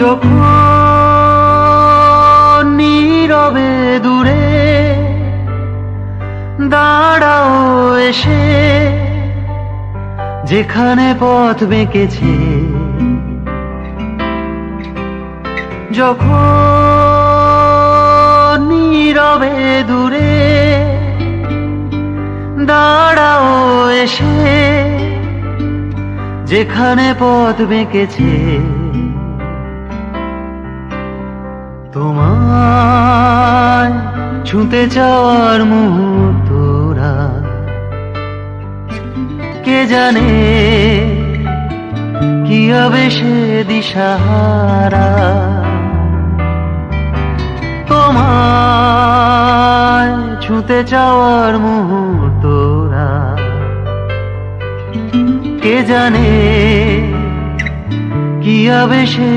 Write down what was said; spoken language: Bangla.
যখন নীরবে দূরে দাঁড়াও এসে, যেখানে পথ বেঁকেছে, যখন নীরবে দূরে দাঁড়াও এসে, যেখানে পথ বেঁকেছে, তোমায় ছুঁতে চাওয়ার মুহূর্তরা কে জানে কি হবে সে দিশাহারা। তোমায় ছুঁতে চাওয়ার মুহূর্তরা কে জানে কি হবে সে